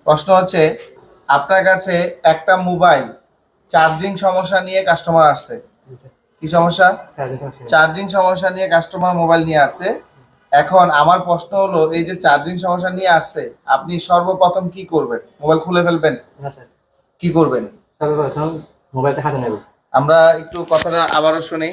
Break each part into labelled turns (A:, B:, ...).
A: প্রশ্ন হচ্ছে আপনার কাছে একটা মোবাইল চার্জিং সমস্যা নিয়ে কাস্টমার আসছে। কি সমস্যা? চার্জিং সমস্যা নিয়ে কাস্টমার মোবাইল নিয়ে আসছে। এখন আমার প্রশ্ন হলো, এই যে চার্জিং সমস্যা নিয়ে আসছে, আপনি সর্বপ্রথম কি করবেন? মোবাইল খুলে ফেলবেন? কি করবেন?
B: সর্বপ্রথম মোবাইলটা হাতে নেব।
A: আমরা একটু কথাটা আবারও শুনি।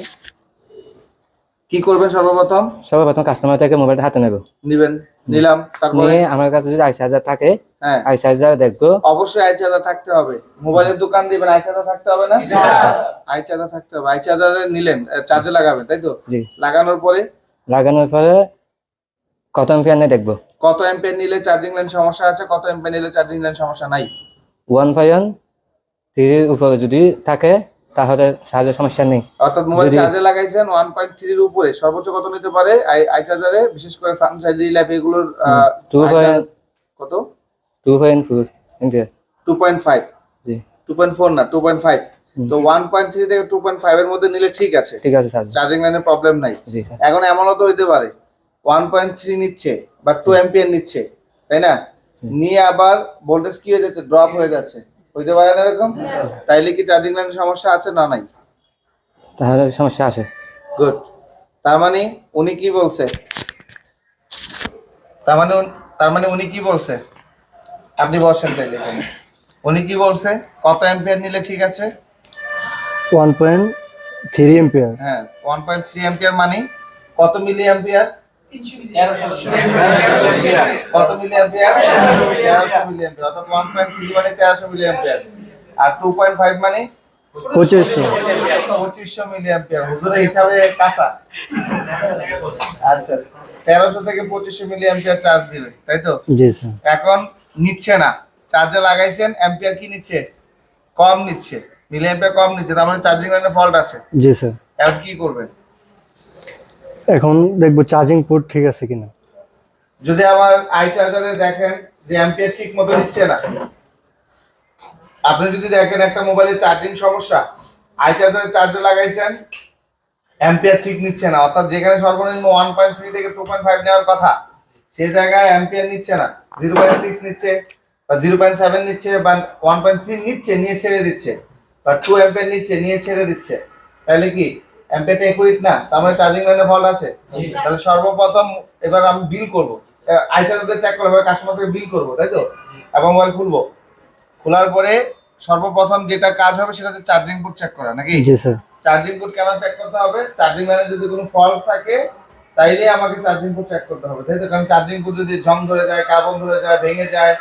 A: কি করবেন সর্বপ্রথম?
B: সর্বপ্রথম কাস্টমার থেকে মোবাইলটা হাতে নেব।
A: নিবেন, নিলাম। তারপরে
B: নিয়ে আমার কাছে যদি আই চার্জার থাকে,
A: হ্যাঁ,
B: আই চার্জার দেখবো।
A: অবশ্যই আই চার্জার থাকতে হবে। মোবাইলের দোকান দিবেন, আই চার্জার থাকতে হবে না? আই চার্জার থাকতে হবে। আই চার্জার নিলেন, চার্জে লাগাবেন, তাই তো?
B: জি।
A: লাগানোর পরে
B: কত এম্পিয়ার নেই দেখবো।
A: কত এম্পিয়ার নিলে চার্জিং লাইন সমস্যা আছে, কত এম্পিয়ার নিলে চার্জিং লাইন সমস্যা নাই।
B: 1.3 উপরে যদি থাকে তাহলে চার্জের সমস্যা নেই।
A: অর্থাৎ মোবাইল চার্জে লাগাইছেন 1.3 এর উপরে, সর্বোচ্চ কত নিতে পারে আই চার্জারে? বিশেষ করে সানশাইন রিল্যাপ এগুলোর কত?
B: 2.4 এম্পিয়ার।
A: 2.5?
B: জি।
A: 2.4 না, 2.5। তো 1.3 থেকে 2.5 এর মধ্যে নিলে ঠিক আছে,
B: ঠিক আছে স্যার।
A: চার্জিং লাইনে প্রবলেম নাই। এখন এমনও তো হইতে পারে 1.3 নিচ্ছে বা 2 এম্পিয়ার নিচ্ছে, তাই না? নিয়ে আবার ভোল্টেজ কি হয়ে যাচ্ছে, ড্রপ হয়ে যাচ্ছে, হইতে পারে না এরকম? তাইলে কি চার্জিং লাইনের সমস্যা আছে না নাই?
B: তাহলে সমস্যা আছে।
A: গুড। তার মানে উনি কি বলছে? তার মানে উনি কি বলছে? আপনি বসেন তাইলে এখানে। উনি কি বলছে কত এম্পিয়ার নিলে ঠিক আছে?
C: 1.3 এম্পিয়ার।
A: হ্যাঁ, 1.3 এম্পিয়ার মানে কত মিলি অ্যাম্পিয়ার? কত মিলি অ্যাম্পিয়ার? 1300 মিলি অ্যাম্পিয়ার। অর্থাৎ 1.3 মানে 1300 মিলি অ্যাম্পিয়ার। আর 2.5 মানে 2500 মিলি অ্যাম্পিয়ার। হুজুরের হিসাবে কাঁচা। আচ্ছা, 1300 থেকে 2500 মিলি অ্যাম্পিয়ার চার্জ দিবে, তাই তো?
C: জি স্যার।
A: এখন নিচ্ছে না, চার্জে লাগাইছেন, অ্যাম্পিয়ার কি নিচ্ছে? কম নিচ্ছে, মিলি অ্যাম্পিয়ার কম নিচ্ছে, তার মানে চার্জিং লাইনে ফল্ট আছে।
C: জি স্যার।
A: এখন কি করবেন?
C: এখন দেখবো চার্জিং পোর্ট ঠিক আছে কিনা।
A: যদি আমার আই চার্জারে দেখেন যে অ্যাম্পিয়ার ঠিক মতো নিচ্ছে না, আপনি যদি দেখেন একটা মোবাইলের চার্জিং সমস্যা, আই চার্জারে চার্জে লাগাইছেন, অ্যাম্পিয়ার ঠিক নিচ্ছে না, অর্থাৎ যেখানে সর্বনিম্ন 1.3 থেকে 2.5 নেওয়ার কথা, সেই জায়গায় অ্যাম্পিয়ার নিচ্ছে না, 0.6 নিচ্ছে বা 0.7 নিচ্ছে বা 1.3 নিচ্ছে, নিয়ে ছেড়ে দিচ্ছে, বা 2 অ্যাম্পিয়ার নিচ্ছে, নিয়ে ছেড়ে দিচ্ছে, তাহলে কি অ্যাম্পিয়ারটা একুরেট না? তার মানে চার্জিং লাইনে ফল্ট আছে। তাহলে সর্বপ্রথম এবার আমি বিল করব, আই চার্জার চেক করবো, এবার কাস্টমার থেকে বিল করবো, তাই তো? এবং মোবাইল খুলবো, খোলার পরে সর্বপ্রথম যেটা কাজ হবে সেটা হচ্ছে চার্জিং পোর্ট চেক করা, নাকি?
C: জি স্যার।
A: চার্জিং পোর্ট কেন চেক করতে হবে? চার্জিং লাইনে যদি কোনো ফল্ট থাকে তাইলে আমাকে চার্জিং পোর্ট চেক করতে হবে, তাই তো? কারণ চার্জিং পোর্ট যদি জং ধরে যায়, কার্বন ধরে যায়, ভেঙে যায়,